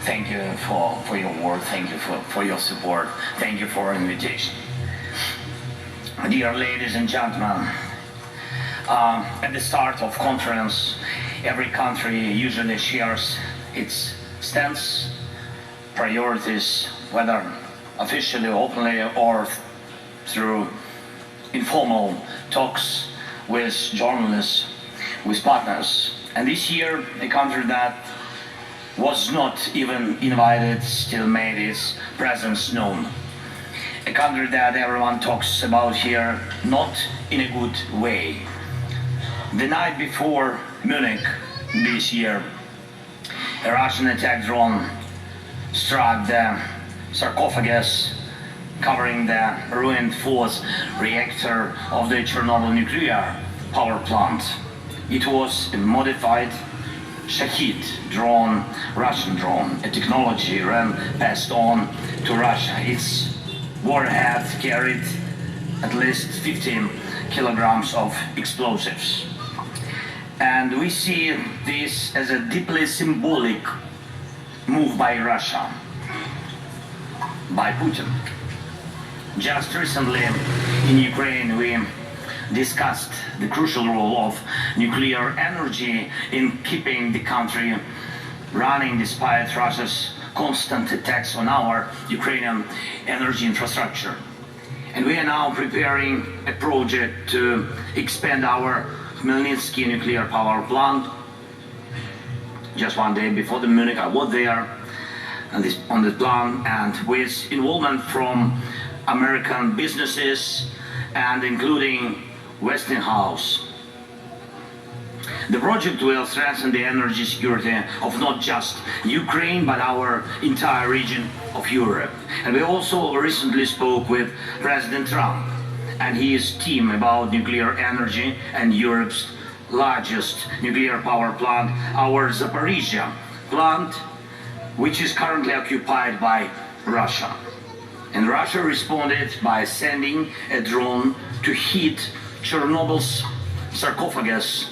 Thank you for your work. Thank you for your support. Thank you for invitation. Dear ladies and gentlemen, at the start of conference, every country usually shares its stance, priorities, whether officially, openly, or through informal talks with journalists, with partners. And this year, a country that was not even invited still made its presence known. A country that everyone talks about here, not in a good way. The night before Munich this year, a Russian attack drone struck the sarcophagus covering the ruined fourth reactor of the Chernobyl nuclear power plant. It was a modified Shahid drone, Russian drone, a technology passed on to Russia. Its warhead carried at least 15 kilograms of explosives. And we see this as a deeply symbolic move by Russia, by Putin. Just recently in Ukraine we discussed the crucial role of nuclear energy in keeping the country running despite Russia's constant attacks on our Ukrainian energy infrastructure. And we are now preparing a project to expand our Khmelnytsky nuclear power plant. Just one day before the Munich, I was there on the plan, and with involvement from American businesses and including Westinghouse. The project will strengthen the energy security of not just Ukraine, but our entire region of Europe. And we also recently spoke with President Trump and his team about nuclear energy and Europe's largest nuclear power plant, our Zaporizhzhia plant, which is currently occupied by Russia. And Russia responded by sending a drone to hit Chernobyl's sarcophagus,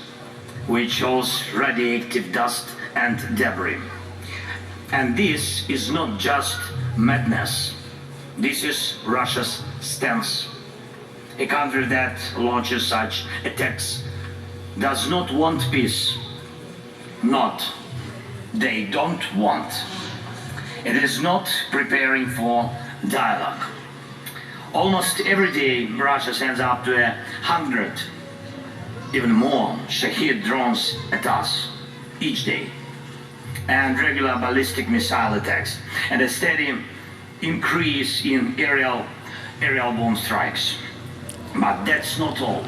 which shows radioactive dust and debris. And this is not just madness. This is Russia's stance. A country that launches such attacks does not want peace. They don't want. It is not preparing for dialogue. Almost every day Russia sends up to 100, even more, Shahid drones at us each day, and regular ballistic missile attacks, and a steady increase in aerial bomb strikes. But that's not all.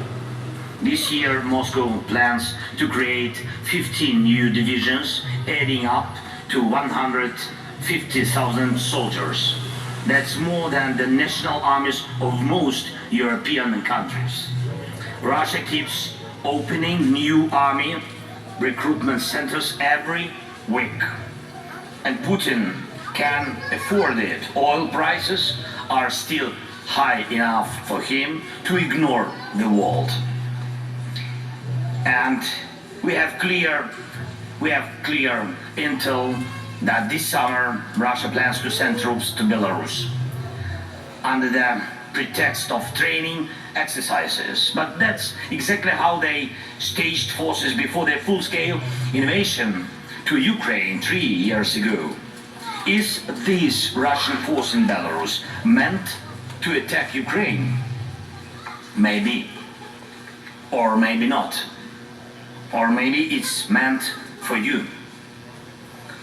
This year Moscow plans to create 15 new divisions, adding up to 150,000 soldiers. That's more than the national armies of most European countries. Russia keeps opening new army recruitment centers every week. And Putin can afford it. Oil prices are still high enough for him to ignore the world. And we have clear intel that this summer Russia plans to send troops to Belarus under the pretext of training exercises. But that's exactly how they staged forces before their full-scale invasion to Ukraine 3 years ago. Is this Russian force in Belarus meant to attack Ukraine? Maybe. Or maybe not. Or maybe it's meant for you.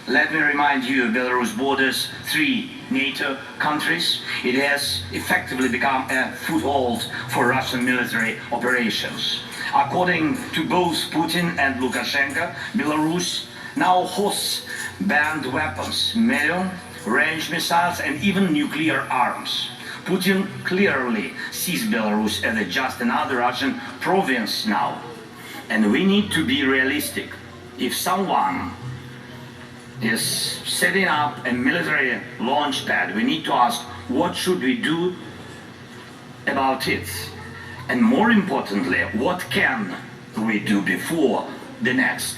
Let me remind you, Belarus borders 3 NATO countries. It has effectively become a foothold for Russian military operations. According to both Putin and Lukashenko, Belarus now hosts banned weapons, medium-range missiles, and even nuclear arms. Putin clearly sees Belarus as just another Russian province now. And we need to be realistic. If someone is setting up a military launch pad, we need to ask, what should we do about it? And more importantly, what can we do before the next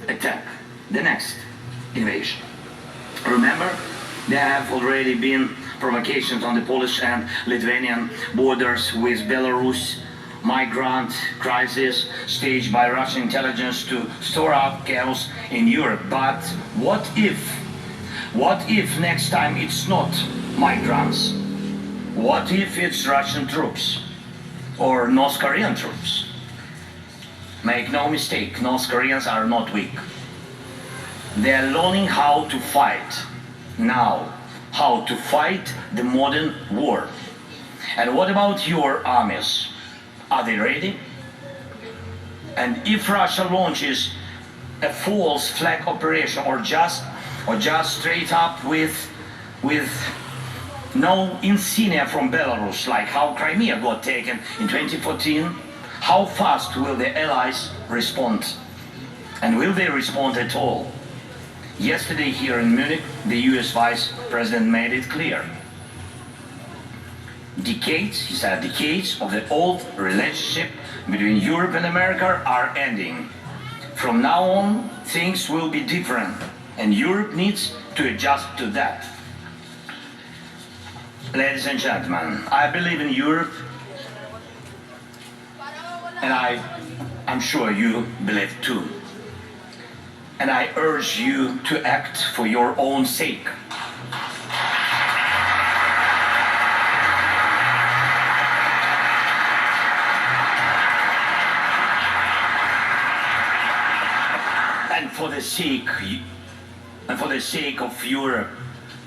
attack, the next invasion? Remember, there have already been provocations on the Polish and Lithuanian borders with Belarus, migrant crisis staged by Russian intelligence to store up chaos in Europe. But what if next time it's not migrants? What if it's Russian troops or North Korean troops? Make no mistake, North Koreans are not weak. They're learning how to fight now, how to fight the modern war. And what about your armies? Are they ready? And if Russia launches a false flag operation or just straight up with no insignia from Belarus, like how Crimea got taken in 2014, how fast will the allies respond? And will they respond at all? Yesterday here in Munich, the US Vice President made it clear. He said decades of the old relationship between Europe and America are ending. From now on, things will be different, and Europe needs to adjust to that. Ladies and gentlemen, I believe in Europe, and I'm sure you believe too. And I urge you to act for your own sake. And for the sake of Europe,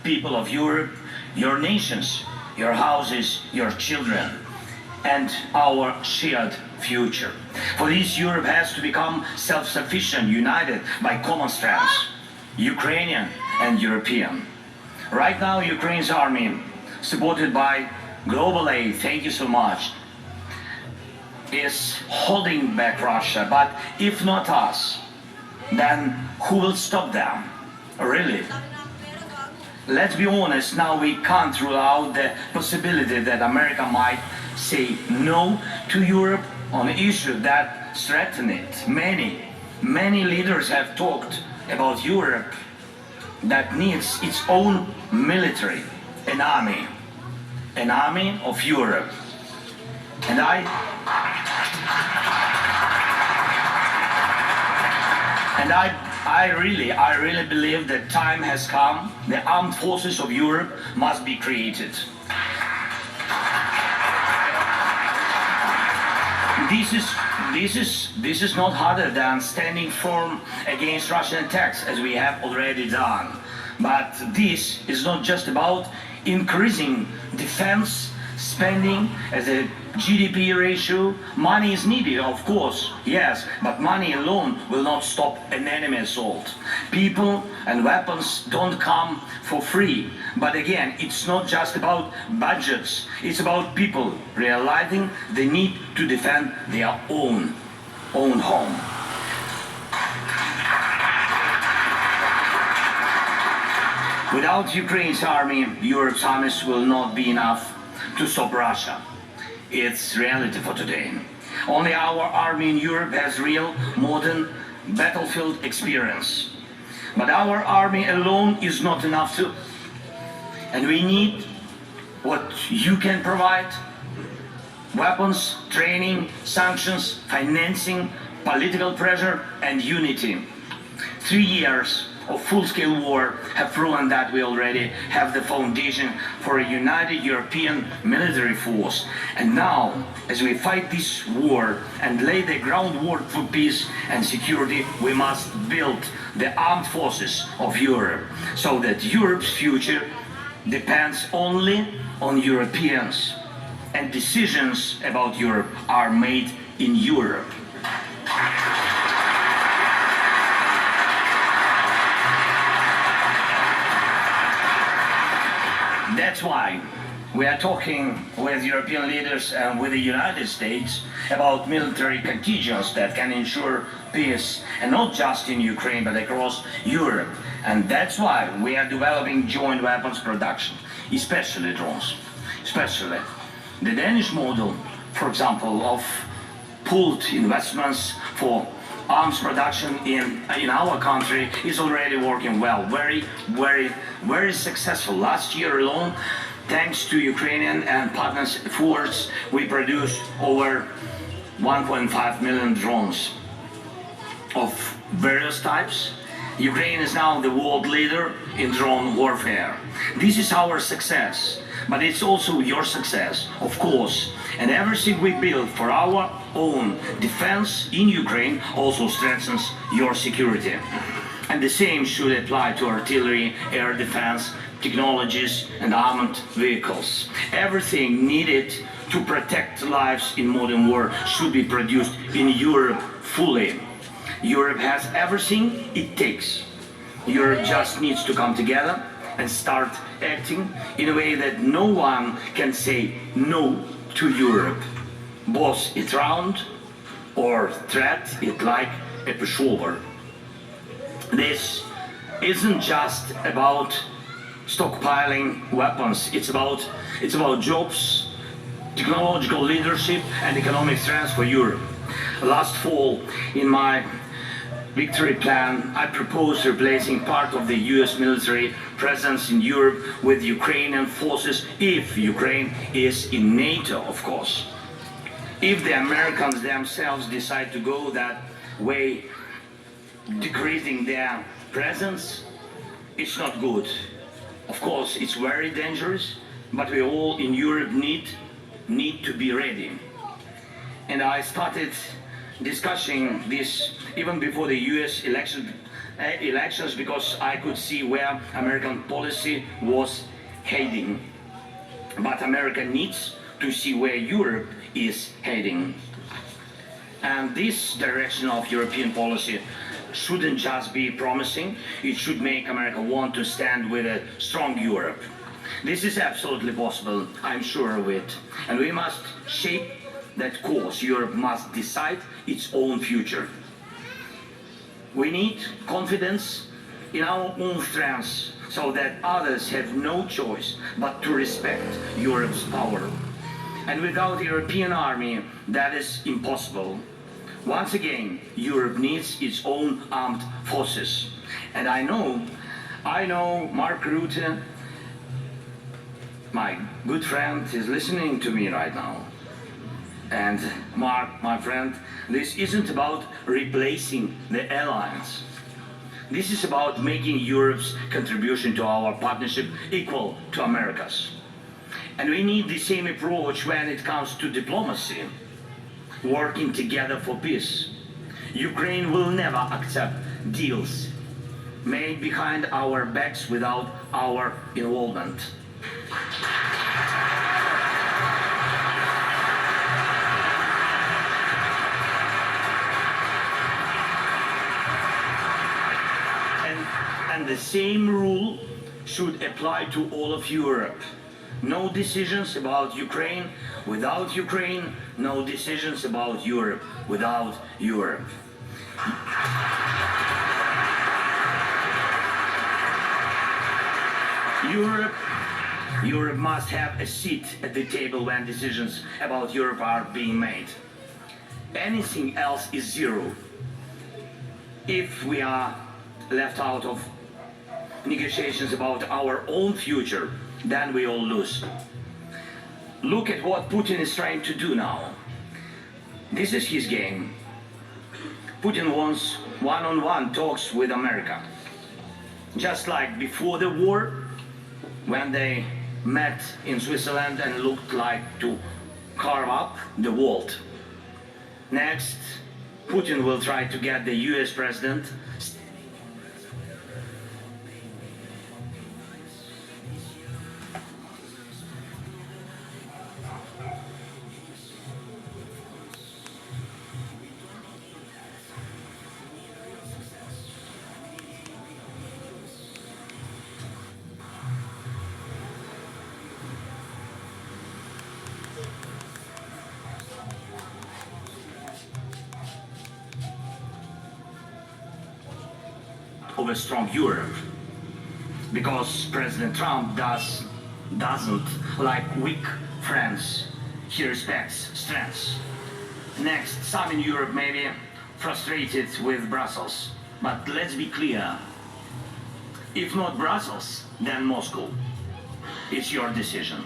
people of Europe, your nations, your houses, your children, and our shared future. For this, Europe has to become self-sufficient, united by common strengths, Ukrainian and European. Right now, Ukraine's army, supported by global aid, thank you so much, is holding back Russia. But if not us, then who will stop them? Really? Let's be honest, now we can't rule out the possibility that America might say no to Europe on an issue that threatens it. Many leaders have talked about Europe that needs its own military, an army of Europe. And I really believe that time has come. The armed forces of Europe must be created. This is not harder than standing firm against Russian attacks, as we have already done. But this is not just about increasing defense spending as a GDP ratio. Money is needed, of course, yes, but money alone will not stop an enemy assault. People and weapons don't come for free. But again, it's not just about budgets, it's about people realizing the need to defend their own home. Without Ukraine's army, Europe's armies will not be enough to stop Russia. It's reality for today. Only our army in Europe has real, modern battlefield experience. But our army alone is not enough too. And we need what you can provide: weapons, training, sanctions, financing, political pressure, and unity. 3 years of full-scale war have proven that we already have the foundation for a united European military force. And now, as we fight this war and lay the groundwork for peace and security, we must build the armed forces of Europe so that Europe's future depends only on Europeans, and decisions about Europe are made in Europe. That's why we are talking with European leaders and with the United States about military contingents that can ensure peace, and not just in Ukraine but across Europe. And that's why we are developing joint weapons production, especially drones. Especially the Danish model, for example, of pooled investments for arms production in our country is already working well, very successful. Last year alone, thanks to Ukrainian and partners' efforts, we produced over 1.5 million drones of various types. Ukraine is now the world leader in drone warfare. This is our success, but it's also your success, of course. And everything we build for our own defense in Ukraine also strengthens your security. And the same should apply to artillery, air defense, technologies, and armored vehicles. Everything needed to protect lives in modern war should be produced in Europe fully. Europe has everything it takes. Europe just needs to come together and start acting in a way that no one can say no to Europe. Boss it round or threat it like a pushover. This isn't just about stockpiling weapons. It's about jobs, technological leadership, and economic strength for Europe. Last fall, in my victory plan, I proposed replacing part of the US military presence in Europe with Ukrainian forces if Ukraine is in NATO, of course. If the Americans themselves decide to go that way, decreasing their presence, it's not good. Of course, it's very dangerous, but we all in Europe need to be ready. And I started discussing this even before the US elections because I could see where American policy was heading. But America needs to see where Europe is heading. And this direction of European policy shouldn't just be promising, it should make America want to stand with a strong Europe. This is absolutely possible, I'm sure of it. And we must shape that course. Europe must decide its own future. We need confidence in our own strengths so that others have no choice but to respect Europe's power. And without a European army, that is impossible. Once again, Europe needs its own armed forces. And I know Mark Rutte, my good friend, is listening to me right now. And Mark, my friend, this isn't about replacing the alliance. This is about making Europe's contribution to our partnership equal to America's. And we need the same approach when it comes to diplomacy, working together for peace. Ukraine will never accept deals made behind our backs without our involvement. And the same rule should apply to all of Europe. No decisions about Ukraine without Ukraine, no decisions about Europe without Europe. Europe must have a seat at the table when decisions about Europe are being made. Anything else is zero. If we are left out of negotiations about our own future, then we all lose. Look at what Putin is trying to do now. This is his game. Putin wants one-on-one talks with America. Just like before the war, when they met in Switzerland and looked like to carve up the world. Next, Putin will try to get the US president of a strong Europe, because President Trump doesn't like weak friends. He respects strengths. Next, some in Europe maybe frustrated with Brussels. But let's be clear. If not Brussels, then Moscow. It's your decision.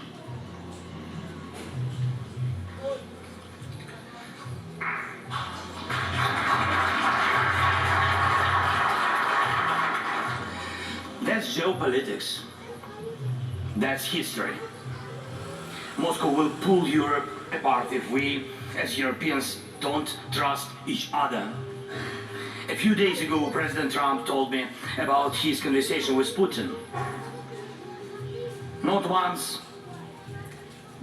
That's geopolitics. That's history. Moscow will pull Europe apart if we, as Europeans, don't trust each other. A few days ago, President Trump told me about his conversation with Putin. Not once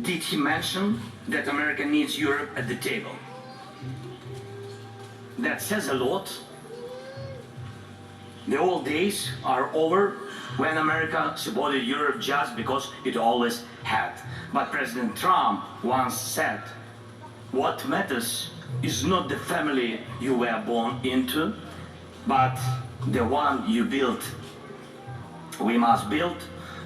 did he mention that America needs Europe at the table. That says a lot. The old days are over when America supported Europe just because it always had. But President Trump once said, what matters is not the family you were born into, but the one you built. We must build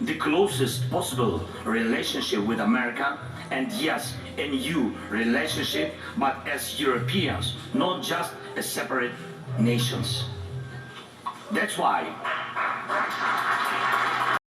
the closest possible relationship with America, and yes, a new relationship, but as Europeans, not just as separate nations. That's why